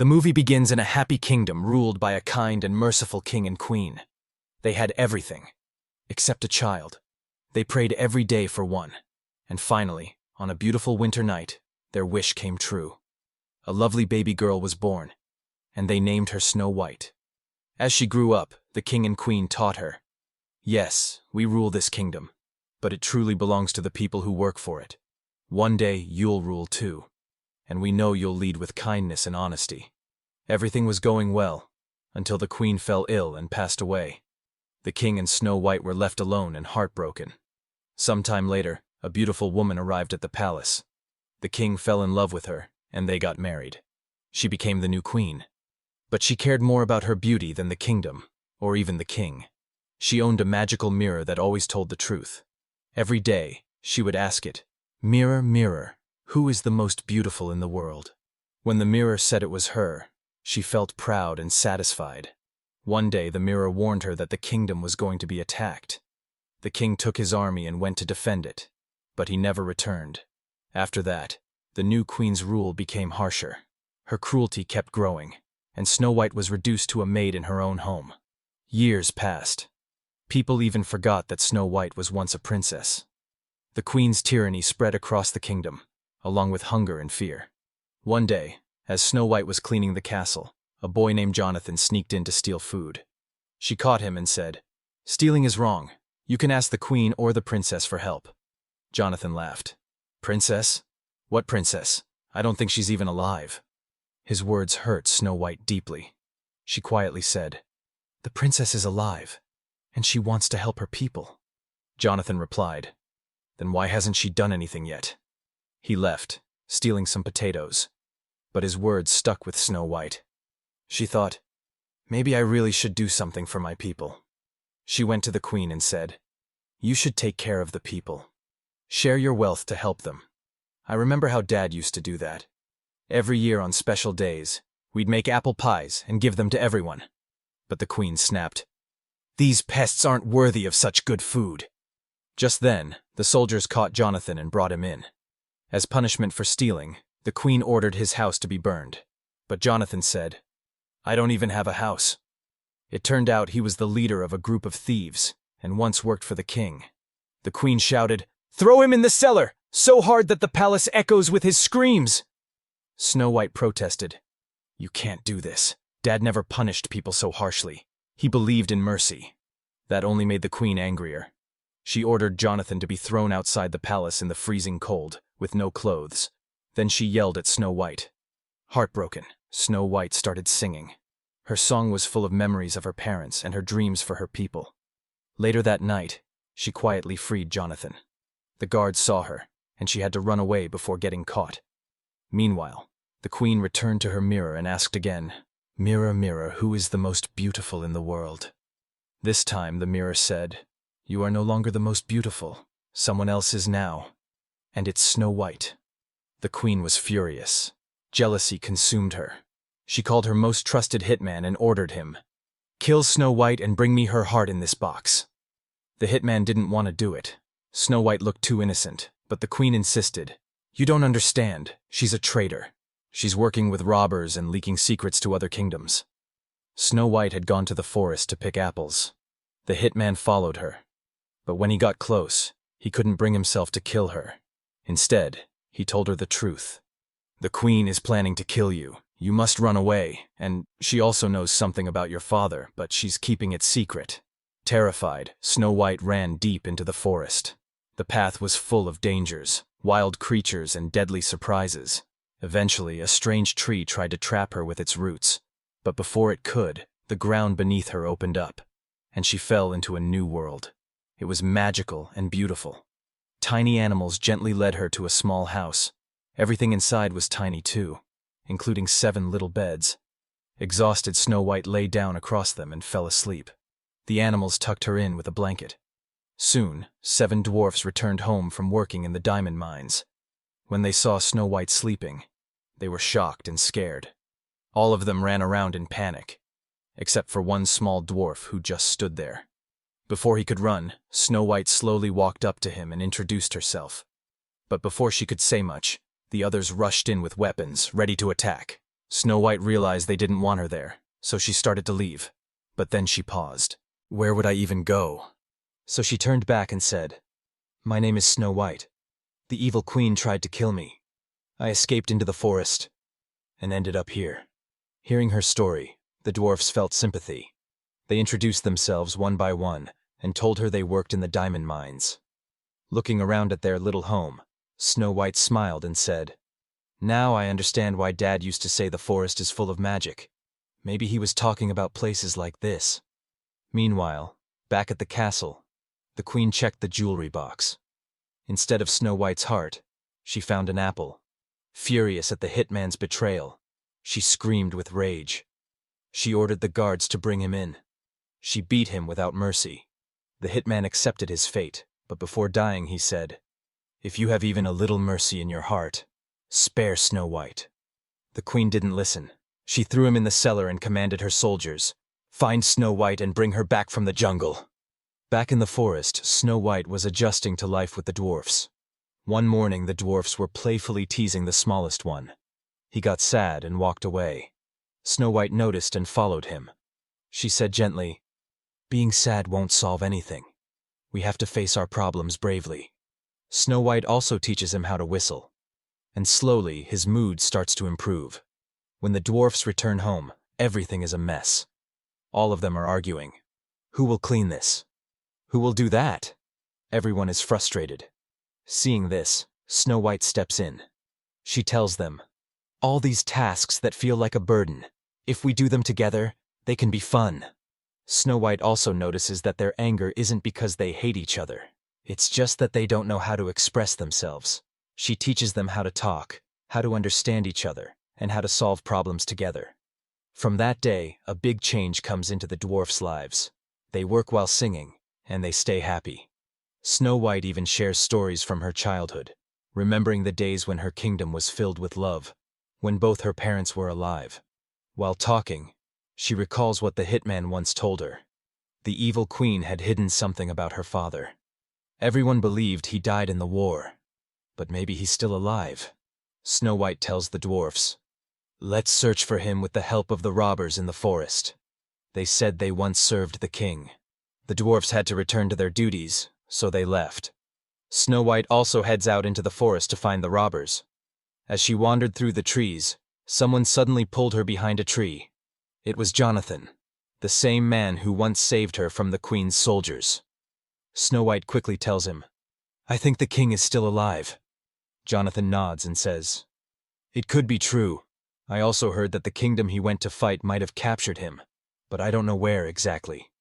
The movie begins in a happy kingdom ruled by a kind and merciful king and queen. They had everything, except a child. They prayed every day for one. And finally, on a beautiful winter night, their wish came true. A lovely baby girl was born, and they named her Snow White. As she grew up, the king and queen taught her, "Yes, we rule this kingdom, but it truly belongs to the people who work for it. One day you'll rule too, and we know you'll lead with kindness and honesty." Everything was going well, until the queen fell ill and passed away. The king and Snow White were left alone and heartbroken. Sometime later, a beautiful woman arrived at the palace. The king fell in love with her, and they got married. She became the new queen. But she cared more about her beauty than the kingdom, or even the king. She owned a magical mirror that always told the truth. Every day, she would ask it, "Mirror, mirror, who is the most beautiful in the world?" When the mirror said it was her, she felt proud and satisfied. One day, the mirror warned her that the kingdom was going to be attacked. The king took his army and went to defend it, but he never returned. After that, the new queen's rule became harsher. Her cruelty kept growing, and Snow White was reduced to a maid in her own home. Years passed. People even forgot that Snow White was once a princess. The queen's tyranny spread across the kingdom, along with hunger and fear. One day, as Snow White was cleaning the castle, a boy named Jonathan sneaked in to steal food. She caught him and said, "Stealing is wrong. You can ask the queen or the princess for help." Jonathan laughed. "Princess? What princess? I don't think she's even alive." His words hurt Snow White deeply. She quietly said, "The princess is alive, and she wants to help her people." Jonathan replied, "Then why hasn't she done anything yet?" He left, stealing some potatoes. But his words stuck with Snow White. She thought, "Maybe I really should do something for my people." She went to the queen and said, "You should take care of the people. Share your wealth to help them. I remember how Dad used to do that. Every year on special days, we'd make apple pies and give them to everyone." But the queen snapped, "These pests aren't worthy of such good food." Just then, the soldiers caught Jonathan and brought him in. As punishment for stealing, the queen ordered his house to be burned. But Jonathan said, "I don't even have a house." It turned out he was the leader of a group of thieves and once worked for the king. The queen shouted, "Throw him in the cellar, so hard that the palace echoes with his screams." Snow White protested, "You can't do this. Dad never punished people so harshly. He believed in mercy." That only made the queen angrier. She ordered Jonathan to be thrown outside the palace in the freezing cold, with no clothes. Then she yelled at Snow White. Heartbroken, Snow White started singing. Her song was full of memories of her parents and her dreams for her people. Later that night, she quietly freed Jonathan. The guards saw her, and she had to run away before getting caught. Meanwhile, the queen returned to her mirror and asked again, "Mirror, mirror, who is the most beautiful in the world?" This time the mirror said, "You are no longer the most beautiful. Someone else is now. And it's Snow White." The queen was furious. Jealousy consumed her. She called her most trusted hitman and ordered him, "Kill Snow White and bring me her heart in this box." The hitman didn't want to do it. Snow White looked too innocent, but the queen insisted, "You don't understand. She's a traitor. She's working with robbers and leaking secrets to other kingdoms." Snow White had gone to the forest to pick apples. The hitman followed her. But when he got close, he couldn't bring himself to kill her. Instead, he told her the truth. "The queen is planning to kill you. You must run away, and she also knows something about your father, but she's keeping it secret." Terrified, Snow White ran deep into the forest. The path was full of dangers, wild creatures, and deadly surprises. Eventually, a strange tree tried to trap her with its roots, but before it could, the ground beneath her opened up, and she fell into a new world. It was magical and beautiful. Tiny animals gently led her to a small house. Everything inside was tiny too, including 7 little beds. Exhausted, Snow White lay down across them and fell asleep. The animals tucked her in with a blanket. Soon, 7 dwarfs returned home from working in the diamond mines. When they saw Snow White sleeping, they were shocked and scared. All of them ran around in panic, except for one small dwarf who just stood there. Before he could run, Snow White slowly walked up to him and introduced herself. But before she could say much, the others rushed in with weapons, ready to attack. Snow White realized they didn't want her there, so she started to leave. But then she paused. Where would I even go? So she turned back and said, "My name is Snow White. The evil queen tried to kill me. I escaped into the forest and ended up here." Hearing her story, the dwarfs felt sympathy. They introduced themselves one by one and told her they worked in the diamond mines. Looking around at their little home, Snow White smiled and said, "Now I understand why Dad used to say the forest is full of magic. Maybe he was talking about places like this." Meanwhile, back at the castle, the queen checked the jewelry box. Instead of Snow White's heart, she found an apple. Furious at the hitman's betrayal, she screamed with rage. She ordered the guards to bring him in. She beat him without mercy. The hitman accepted his fate, but before dying he said, "If you have even a little mercy in your heart, spare Snow White." The queen didn't listen. She threw him in the cellar and commanded her soldiers, "Find Snow White and bring her back from the jungle." Back in the forest, Snow White was adjusting to life with the dwarfs. One morning the dwarfs were playfully teasing the smallest one. He got sad and walked away. Snow White noticed and followed him. She said gently, "Being sad won't solve anything. We have to face our problems bravely." Snow White also teaches him how to whistle. And slowly his mood starts to improve. When the dwarfs return home, everything is a mess. All of them are arguing. Who will clean this? Who will do that? Everyone is frustrated. Seeing this, Snow White steps in. She tells them, "All these tasks that feel like a burden, if we do them together, they can be fun." Snow White also notices that their anger isn't because they hate each other. It's just that they don't know how to express themselves. She teaches them how to talk, how to understand each other, and how to solve problems together. From that day, a big change comes into the dwarfs' lives. They work while singing, and they stay happy. Snow White even shares stories from her childhood, remembering the days when her kingdom was filled with love, when both her parents were alive. While talking, she recalls what the hitman once told her. The evil queen had hidden something about her father. Everyone believed he died in the war, but maybe he's still alive. Snow White tells the dwarfs, "Let's search for him with the help of the robbers in the forest. They said they once served the king." The dwarfs had to return to their duties, so they left. Snow White also heads out into the forest to find the robbers. As she wandered through the trees, someone suddenly pulled her behind a tree. It was Jonathan, the same man who once saved her from the queen's soldiers. Snow White quickly tells him, "I think the king is still alive." Jonathan nods and says, "It could be true. I also heard that the kingdom he went to fight might have captured him, but I don't know where exactly."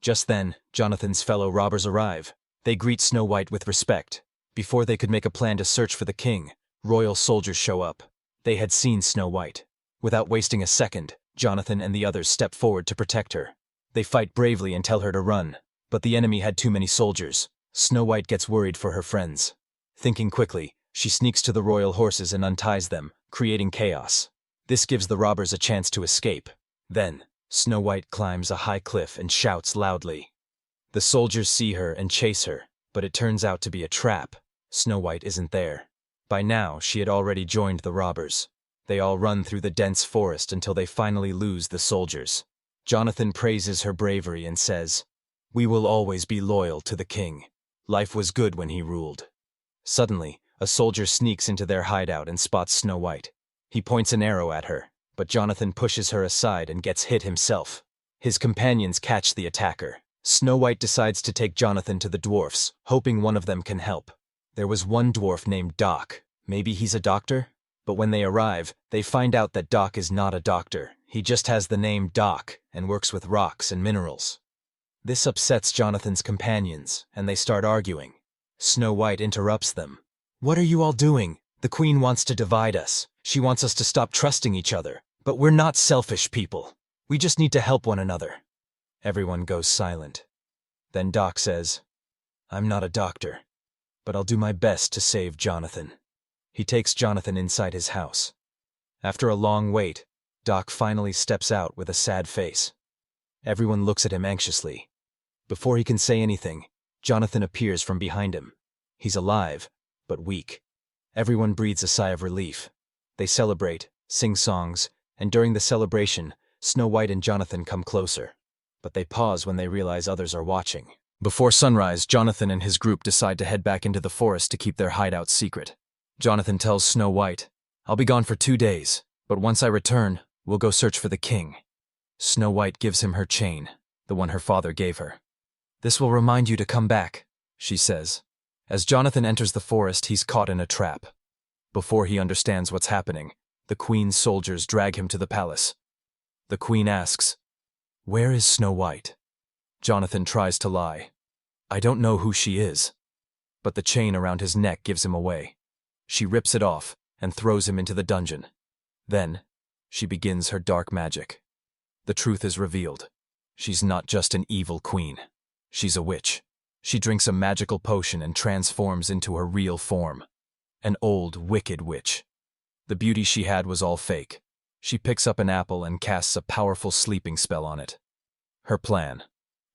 Just then, Jonathan's fellow robbers arrive. They greet Snow White with respect. Before they could make a plan to search for the king, royal soldiers show up. They had seen Snow White. Without wasting a second, Jonathan and the others step forward to protect her. They fight bravely and tell her to run, but the enemy had too many soldiers. Snow White gets worried for her friends. Thinking quickly, she sneaks to the royal horses and unties them, creating chaos. This gives the robbers a chance to escape. Then, Snow White climbs a high cliff and shouts loudly. The soldiers see her and chase her, but it turns out to be a trap. Snow White isn't there. By now, she had already joined the robbers. They all run through the dense forest until they finally lose the soldiers. Jonathan praises her bravery and says, "We will always be loyal to the king. Life was good when he ruled." Suddenly, a soldier sneaks into their hideout and spots Snow White. He points an arrow at her, but Jonathan pushes her aside and gets hit himself. His companions catch the attacker. Snow White decides to take Jonathan to the dwarfs, hoping one of them can help. There was one dwarf named Doc. Maybe he's a doctor? But when they arrive, they find out that Doc is not a doctor. He just has the name Doc and works with rocks and minerals. This upsets Jonathan's companions, and they start arguing. Snow White interrupts them. "What are you all doing? The queen wants to divide us. She wants us to stop trusting each other. But we're not selfish people. We just need to help one another." Everyone goes silent. Then Doc says, "I'm not a doctor, but I'll do my best to save Jonathan." He takes Jonathan inside his house. After a long wait, Doc finally steps out with a sad face. Everyone looks at him anxiously. Before he can say anything, Jonathan appears from behind him. He's alive, but weak. Everyone breathes a sigh of relief. They celebrate, sing songs, and during the celebration, Snow White and Jonathan come closer. But they pause when they realize others are watching. Before sunrise, Jonathan and his group decide to head back into the forest to keep their hideout secret. Jonathan tells Snow White, "I'll be gone for 2 days, but once I return, we'll go search for the king." Snow White gives him her chain, the one her father gave her. "This will remind you to come back," she says. As Jonathan enters the forest, he's caught in a trap. Before he understands what's happening, the queen's soldiers drag him to the palace. The queen asks, "Where is Snow White?" Jonathan tries to lie. "I don't know who she is." But the chain around his neck gives him away. She rips it off and throws him into the dungeon. Then, she begins her dark magic. The truth is revealed. She's not just an evil queen. She's a witch. She drinks a magical potion and transforms into her real form. An old, wicked witch. The beauty she had was all fake. She picks up an apple and casts a powerful sleeping spell on it. Her plan: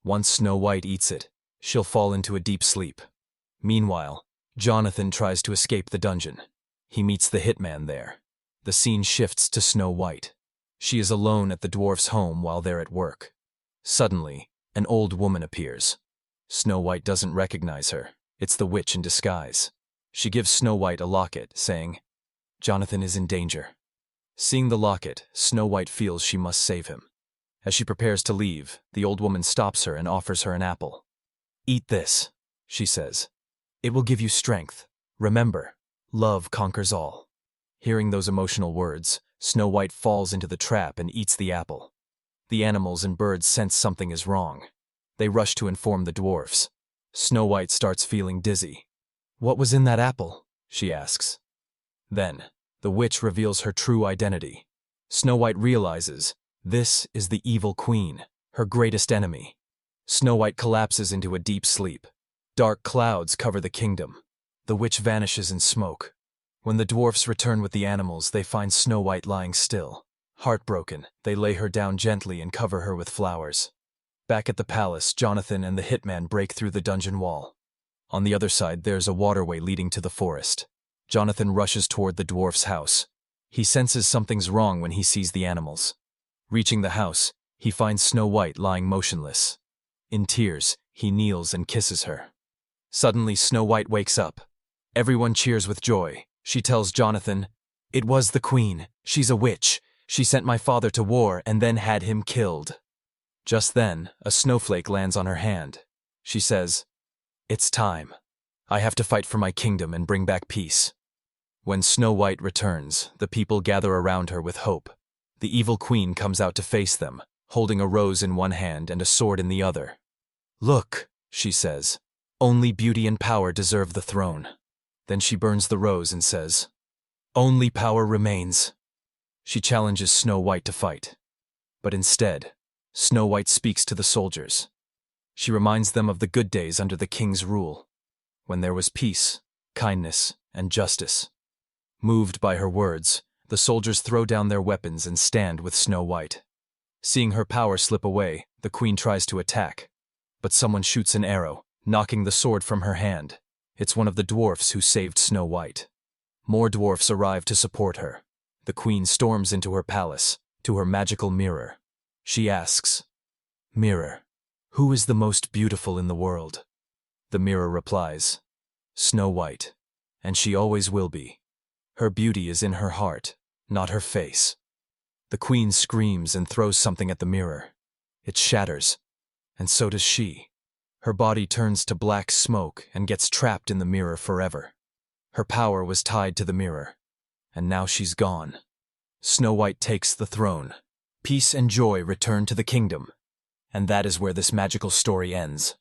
once Snow White eats it, she'll fall into a deep sleep. Meanwhile, Jonathan tries to escape the dungeon. He meets the hitman there. The scene shifts to Snow White. She is alone at the dwarfs' home while they're at work. Suddenly, an old woman appears. Snow White doesn't recognize her. It's the witch in disguise. She gives Snow White a locket, saying, "Jonathan is in danger." Seeing the locket, Snow White feels she must save him. As she prepares to leave, the old woman stops her and offers her an apple. "Eat this," she says. "It will give you strength. Remember, love conquers all." Hearing those emotional words, Snow White falls into the trap and eats the apple. The animals and birds sense something is wrong. They rush to inform the dwarfs. Snow White starts feeling dizzy. "What was in that apple?" she asks. Then, the witch reveals her true identity. Snow White realizes this is the evil queen, her greatest enemy. Snow White collapses into a deep sleep. Dark clouds cover the kingdom. The witch vanishes in smoke. When the dwarfs return with the animals, they find Snow White lying still. Heartbroken, they lay her down gently and cover her with flowers. Back at the palace, Jonathan and the hitman break through the dungeon wall. On the other side, there's a waterway leading to the forest. Jonathan rushes toward the dwarf's house. He senses something's wrong when he sees the animals. Reaching the house, he finds Snow White lying motionless. In tears, he kneels and kisses her. Suddenly, Snow White wakes up. Everyone cheers with joy. She tells Jonathan, "It was the queen. She's a witch. She sent my father to war and then had him killed." Just then, a snowflake lands on her hand. She says, "It's time. I have to fight for my kingdom and bring back peace." When Snow White returns, the people gather around her with hope. The evil queen comes out to face them, holding a rose in one hand and a sword in the other. "Look," she says, "only beauty and power deserve the throne." Then she burns the rose and says, "Only power remains." She challenges Snow White to fight. But instead, Snow White speaks to the soldiers. She reminds them of the good days under the king's rule, when there was peace, kindness, and justice. Moved by her words, the soldiers throw down their weapons and stand with Snow White. Seeing her power slip away, the queen tries to attack. But someone shoots an arrow, knocking the sword from her hand. It's one of the dwarfs who saved Snow White. More dwarfs arrive to support her. The queen storms into her palace, to her magical mirror. She asks, "Mirror, who is the most beautiful in the world?" The mirror replies, "Snow White, and she always will be. Her beauty is in her heart, not her face." The queen screams and throws something at the mirror. It shatters, and so does she. Her body turns to black smoke and gets trapped in the mirror forever. Her power was tied to the mirror, and now she's gone. Snow White takes the throne. Peace and joy return to the kingdom. And that is where this magical story ends.